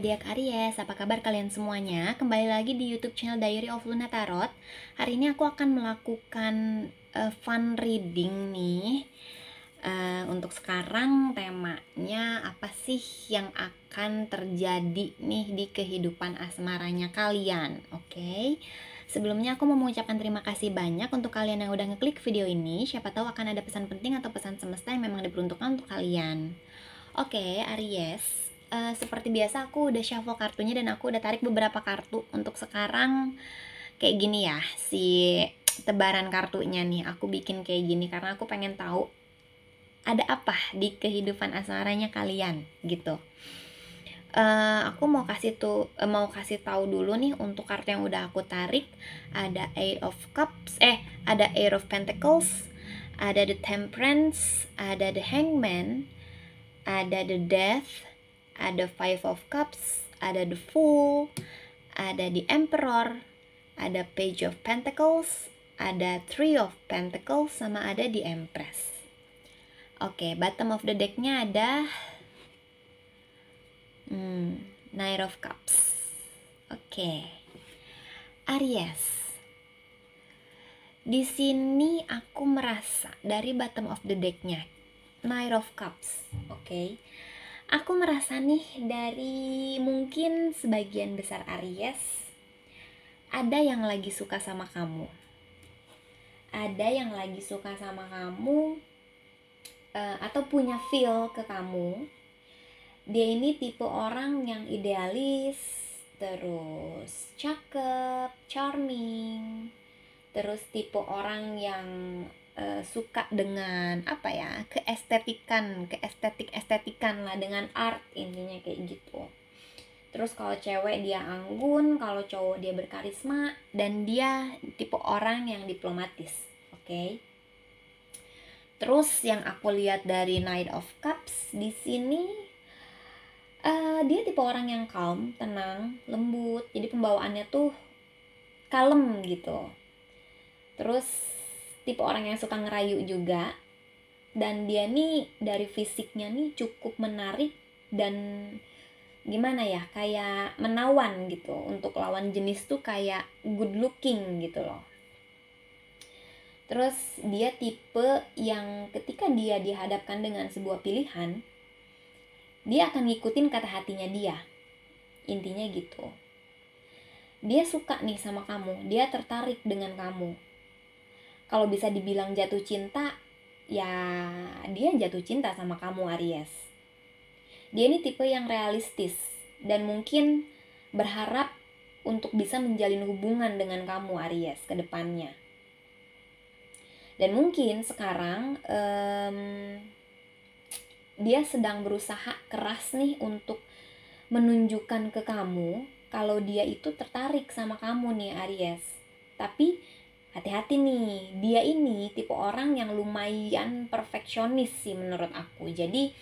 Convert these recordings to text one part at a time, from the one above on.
Zodiak Aries, apa kabar kalian semuanya? Kembali lagi di YouTube channel Diary of Luna Tarot. Hari ini aku akan melakukan fun reading nih. Untuk sekarang temanya apa sih yang akan terjadi nih di kehidupan asmaranya kalian? Oke. Sebelumnya aku mau mengucapkan terima kasih banyak untuk kalian yang udah ngeklik video ini. Siapa tahu akan ada pesan penting atau pesan semesta yang memang diperuntukkan untuk kalian. Oke, Aries. Seperti biasa aku udah shuffle kartunya dan aku udah tarik beberapa kartu. Untuk sekarang kayak gini ya, si tebaran kartunya nih aku bikin kayak gini karena aku pengen tahu ada apa di kehidupan asmaranya kalian gitu. Aku mau kasih tahu dulu nih untuk kartu yang udah aku tarik. Ada ada Eight of Pentacles, ada the Temperance, ada the Hangman, ada the Death, ada Five of Cups, ada the Fool, ada the Emperor, ada Page of Pentacles, ada Three of Pentacles, sama ada the Empress. Oke, bottom of the decknya ada Knight of Cups. Oke, Aries. Di sini aku merasa dari bottom of the decknya Knight of Cups. Oke. Aku merasa nih dari mungkin sebagian besar Aries ada yang lagi suka sama kamu. Ada yang lagi suka sama kamu atau punya feel ke kamu. Dia ini tipe orang yang idealis, terus cakep, charming, terus tipe orang yang suka dengan keestetik-estetikan lah, dengan art, intinya kayak gitu. Terus kalau cewek dia anggun, kalau cowok dia berkarisma, dan dia tipe orang yang diplomatis. Oke. Terus yang aku lihat dari Knight of Cups di sini, dia tipe orang yang calm, tenang, lembut. Jadi pembawaannya tuh kalem gitu. Terus tipe orang yang suka ngerayu juga. Dan dia nih dari fisiknya nih cukup menarik dan gimana ya, kayak menawan gitu. Untuk lawan jenis tuh kayak good looking gitu loh. Terus dia tipe yang ketika dia dihadapkan dengan sebuah pilihan, dia akan ngikutin kata hatinya dia. Intinya gitu. Dia suka nih sama kamu, dia tertarik dengan kamu. Kalau bisa dibilang jatuh cinta, ya dia jatuh cinta sama kamu, Aries. Dia ini tipe yang realistis dan mungkin berharap untuk bisa menjalin hubungan dengan kamu, Aries, ke depannya. Dan mungkin sekarang dia sedang berusaha keras nih untuk menunjukkan ke kamu kalau dia itu tertarik sama kamu nih, Aries. Tapi hati-hati nih, dia ini tipe orang yang lumayan perfeksionis sih menurut aku. Jadi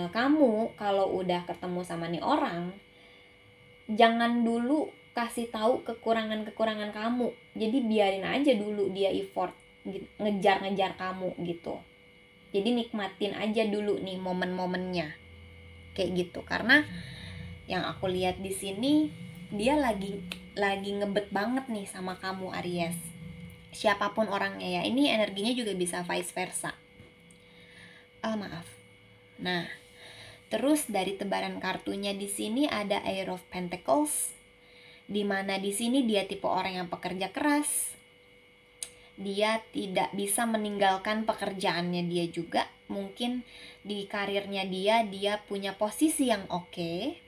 kamu kalau udah ketemu sama nih orang, jangan dulu kasih tahu kekurangan-kekurangan kamu. Jadi biarin aja dulu dia effort ngejar-ngejar kamu gitu. Jadi nikmatin aja dulu nih momen-momennya. Kayak gitu. Karena yang aku lihat di sini dia lagi ngebet banget nih sama kamu, Aries. Siapapun orangnya ya. Ini energinya juga bisa vice versa. Maaf. Nah, terus dari tebaran kartunya di sini ada Eight of Pentacles, di mana di sini dia tipe orang yang pekerja keras. Dia tidak bisa meninggalkan pekerjaannya dia juga. Mungkin di karirnya dia punya posisi yang oke.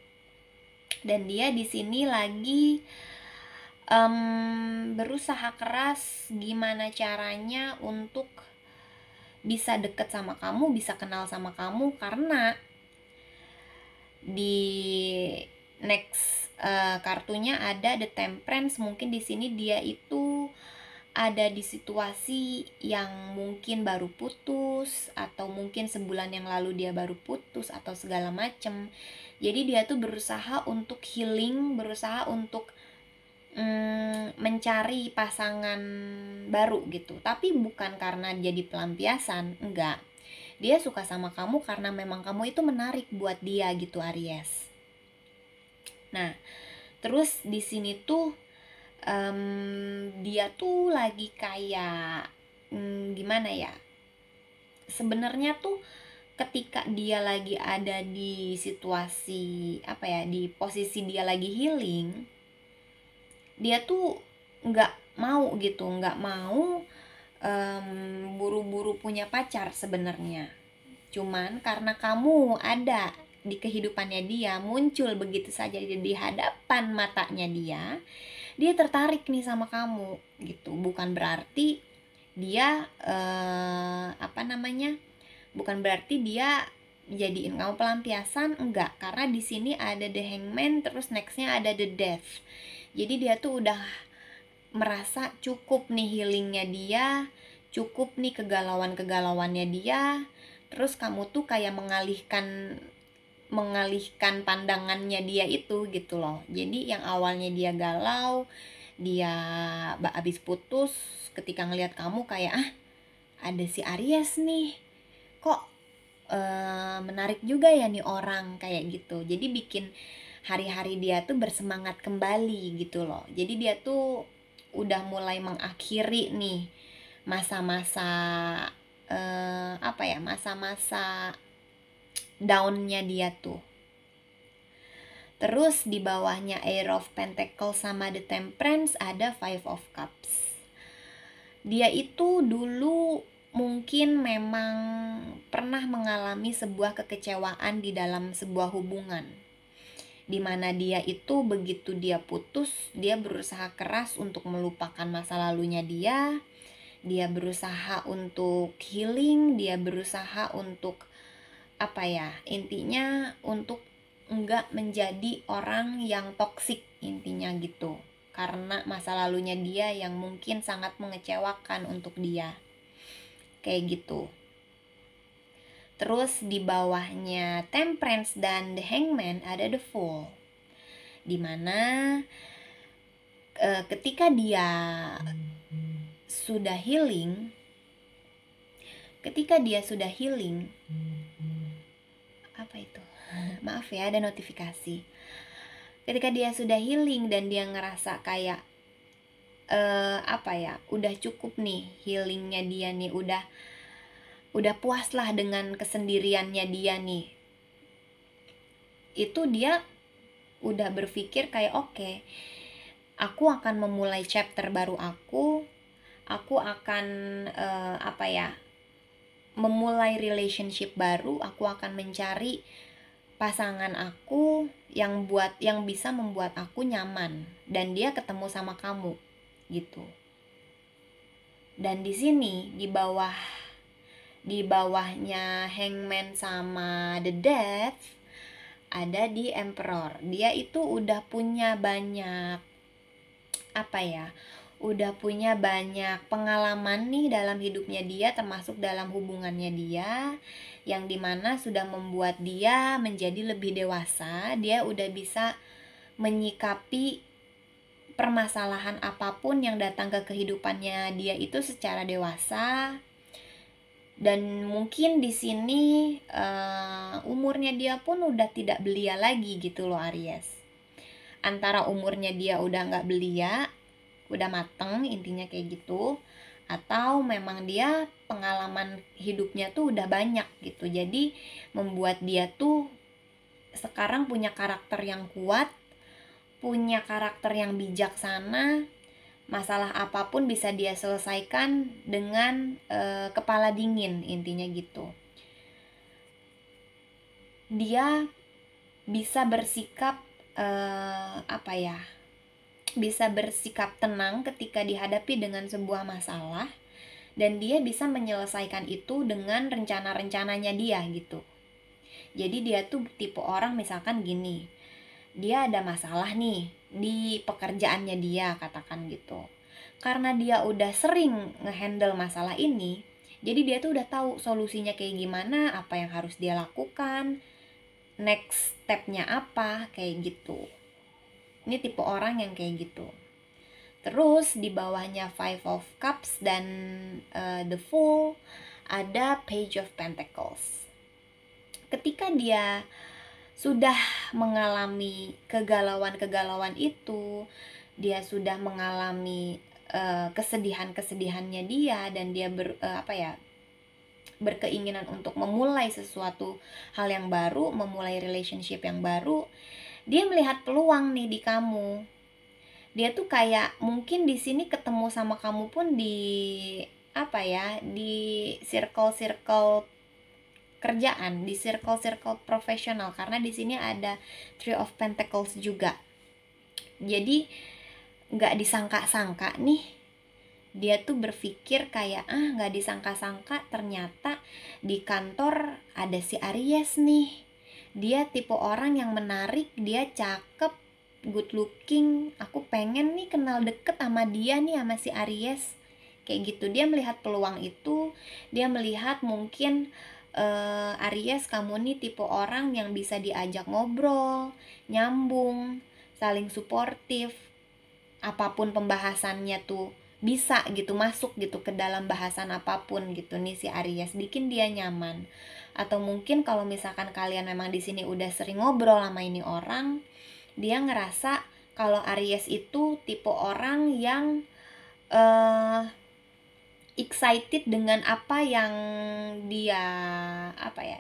Dan dia di sini lagi berusaha keras gimana caranya untuk bisa deket sama kamu, bisa kenal sama kamu, karena di next kartunya ada the Temperance. Mungkin di sini dia itu ada di situasi yang mungkin baru putus, atau mungkin sebulan yang lalu dia baru putus, atau segala macem. Jadi dia tuh berusaha untuk healing, berusaha untuk mencari pasangan baru gitu. Tapi bukan karena jadi pelampiasan, enggak. Dia suka sama kamu karena memang kamu itu menarik buat dia gitu, Aries. Nah, terus di sini tuh dia tuh lagi kayak gimana ya? Sebenarnya tuh ketika dia lagi ada di situasi apa ya, di posisi dia lagi healing, dia tuh nggak mau buru-buru punya pacar sebenarnya. Cuman karena kamu ada di kehidupannya dia, muncul begitu saja di hadapan matanya dia tertarik nih sama kamu gitu. Bukan berarti dia bukan berarti dia jadiin kamu pelampiasan, enggak, karena di sini ada the hangman, terus nextnya ada the death. Jadi dia tuh udah merasa cukup nih healingnya dia, cukup nih kegalauannya dia. Terus kamu tuh kayak mengalihkan pandangannya dia itu gitu loh. Jadi yang awalnya dia galau, dia habis putus, ketika ngelihat kamu kayak ada si Aries nih, kok menarik juga ya nih orang, kayak gitu. Jadi bikin hari-hari dia tuh bersemangat kembali gitu loh. Jadi dia tuh udah mulai mengakhiri nih masa-masa masa-masa downnya dia tuh. Terus di bawahnya Air of Pentacles sama The Temperance ada Five of Cups. Dia itu dulu mungkin memang pernah mengalami sebuah kekecewaan di dalam sebuah hubungan, dimana dia itu begitu dia putus, dia berusaha keras untuk melupakan masa lalunya dia berusaha untuk healing, dia berusaha untuk intinya untuk enggak menjadi orang yang toksik intinya gitu, karena masa lalunya dia yang mungkin sangat mengecewakan untuk dia, kayak gitu. Terus di bawahnya Temperance dan The Hangman ada The Fool, dimana ketika dia sudah healing, apa itu? Maaf ya, ada notifikasi. Ketika dia sudah healing dan dia ngerasa kayak udah cukup nih healingnya dia nih, udah puas lah dengan kesendiriannya dia nih, itu dia udah berpikir kayak oke, aku akan memulai chapter baru, aku akan memulai relationship baru, aku akan mencari pasangan aku yang bisa membuat aku nyaman, dan dia ketemu sama kamu gitu. Dan di sini di bawahnya Hangman sama The Death ada di Emperor. Dia itu udah punya banyak pengalaman nih dalam hidupnya dia, termasuk dalam hubungannya dia, yang dimana sudah membuat dia menjadi lebih dewasa. Dia udah bisa menyikapi permasalahan apapun yang datang ke kehidupannya dia itu secara dewasa. Dan mungkin di sini umurnya dia pun udah tidak belia lagi gitu loh Aries. Antara umurnya dia udah nggak belia, udah mateng intinya kayak gitu, atau memang dia pengalaman hidupnya tuh udah banyak gitu, jadi membuat dia tuh sekarang punya karakter yang kuat, punya karakter yang bijaksana. Masalah apapun bisa dia selesaikan dengan kepala dingin intinya gitu. Dia bisa bersikap bisa bersikap tenang ketika dihadapi dengan sebuah masalah, dan dia bisa menyelesaikan itu dengan rencana-rencananya dia gitu. Jadi dia tuh tipe orang, misalkan gini, dia ada masalah nih di pekerjaannya dia, katakan gitu. Karena dia udah sering ngehandle masalah ini, jadi dia tuh udah tahu solusinya kayak gimana, apa yang harus dia lakukan, next stepnya apa, kayak gitu. Ini tipe orang yang kayak gitu. Terus di bawahnya Five of Cups dan The Fool ada Page of Pentacles. Ketika dia sudah mengalami kegalauan-kegalauan itu, dia sudah mengalami kesedihan-kesedihannya dia, dan dia berkeinginan untuk memulai sesuatu hal yang baru, memulai relationship yang baru. Dia melihat peluang nih di kamu. Dia tuh kayak mungkin di sini ketemu sama kamu pun di di circle-circle kerjaan, di circle-circle profesional, karena di sini ada Three of Pentacles juga. Jadi nggak disangka-sangka nih, dia tuh berpikir kayak nggak disangka-sangka ternyata di kantor ada si Aries nih. Dia tipe orang yang menarik, dia cakep, good looking, aku pengen nih kenal deket sama dia nih, sama si Aries. Kayak gitu, dia melihat peluang itu. Dia melihat mungkin Aries, kamu nih tipe orang yang bisa diajak ngobrol, nyambung, saling suportif, apapun pembahasannya tuh bisa gitu, masuk gitu ke dalam bahasan apapun gitu nih si Aries, bikin dia nyaman. Atau mungkin kalau misalkan kalian memang di sini udah sering ngobrol sama ini orang, dia ngerasa kalau Aries itu tipe orang yang excited dengan apa yang dia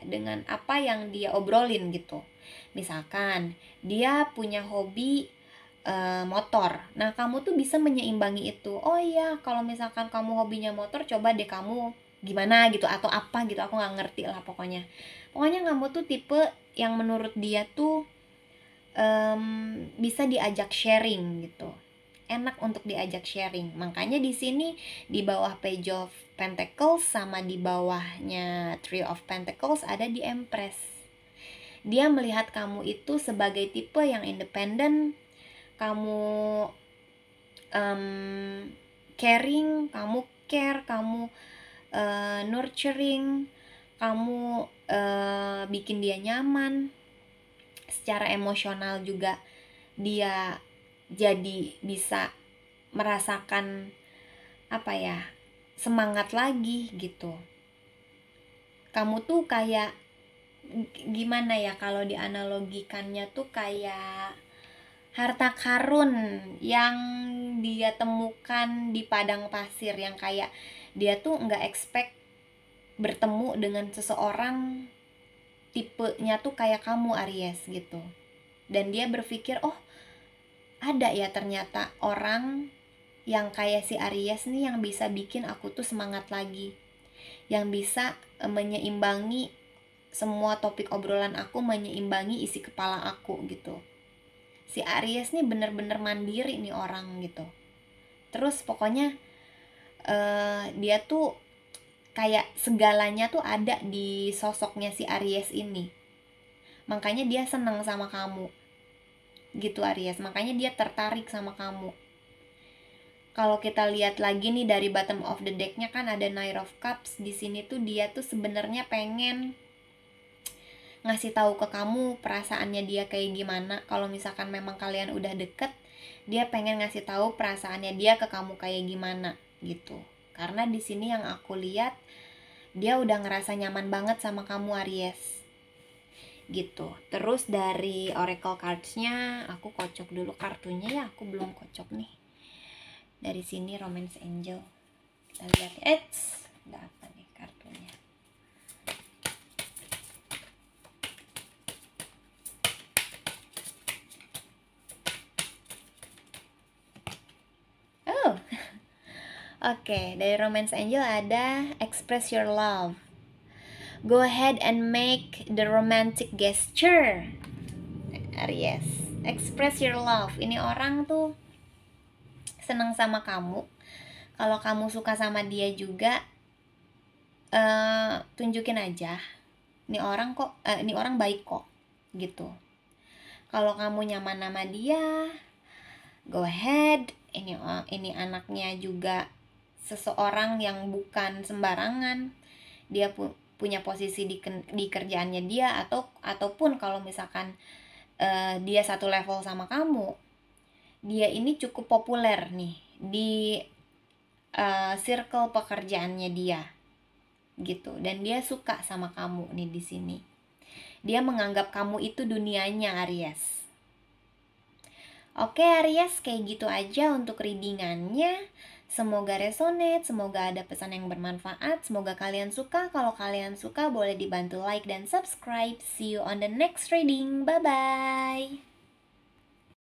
dengan apa yang dia obrolin gitu. Misalkan dia punya hobi motor, nah kamu tuh bisa menyeimbangi itu. Oh iya, kalau misalkan kamu hobinya motor, coba deh kamu gimana gitu, atau apa gitu, aku nggak ngerti lah pokoknya kamu tuh tipe yang menurut dia tuh bisa diajak sharing gitu, enak untuk diajak sharing. Makanya di sini di bawah Page of Pentacles sama di bawahnya Three of Pentacles ada di Empress. Dia melihat kamu itu sebagai tipe yang independen, kamu caring, kamu care, kamu nurturing, kamu bikin dia nyaman. Secara emosional juga dia jadi bisa merasakan semangat lagi gitu. Kamu tuh kayak gimana ya, kalau dianalogikannya tuh kayak harta karun yang dia temukan di padang pasir, yang kayak dia tuh nggak expect bertemu dengan seseorang tipenya tuh kayak kamu Aries gitu. Dan dia berpikir, oh ada ya ternyata orang yang kayak si Aries nih yang bisa bikin aku tuh semangat lagi, yang bisa menyeimbangi semua topik obrolan aku, menyeimbangi isi kepala aku gitu. Si Aries nih bener-bener mandiri nih orang gitu. Terus pokoknya dia tuh kayak segalanya tuh ada di sosoknya si Aries ini. Makanya dia seneng sama kamu gitu Aries, makanya dia tertarik sama kamu. Kalau kita lihat lagi nih dari bottom of the deck-nya kan ada Knight of Cups. Di sini tuh dia tuh sebenarnya pengen ngasih tahu ke kamu perasaannya dia kayak gimana. Kalau misalkan memang kalian udah deket, dia pengen ngasih tahu perasaannya dia ke kamu kayak gimana gitu. Karena di sini yang aku lihat, dia udah ngerasa nyaman banget sama kamu Aries gitu. Terus dari oracle cards-nya aku kocok dulu kartunya ya, aku belum kocok nih. Dari sini Romance Angel, kita lihat ada apa nih kartunya. Oh Oke, dari Romance Angel ada Express Your Love. Go ahead and make the romantic gesture Aries. Express your love. Ini orang tuh seneng sama kamu. Kalau kamu suka sama dia juga, tunjukin aja. Ini orang baik kok, gitu. Kalau kamu nyaman sama dia, go ahead. Ini anaknya juga seseorang yang bukan sembarangan. Dia punya posisi di kerjaannya dia, ataupun kalau misalkan dia satu level sama kamu, dia ini cukup populer nih di circle pekerjaannya dia gitu, dan dia suka sama kamu nih di sini. Dia menganggap kamu itu dunianya, Aries. Oke Aries, kayak gitu aja untuk readingannya. Semoga resonate, semoga ada pesan yang bermanfaat, semoga kalian suka. Kalau kalian suka boleh dibantu like dan subscribe. See you on the next reading, bye-bye.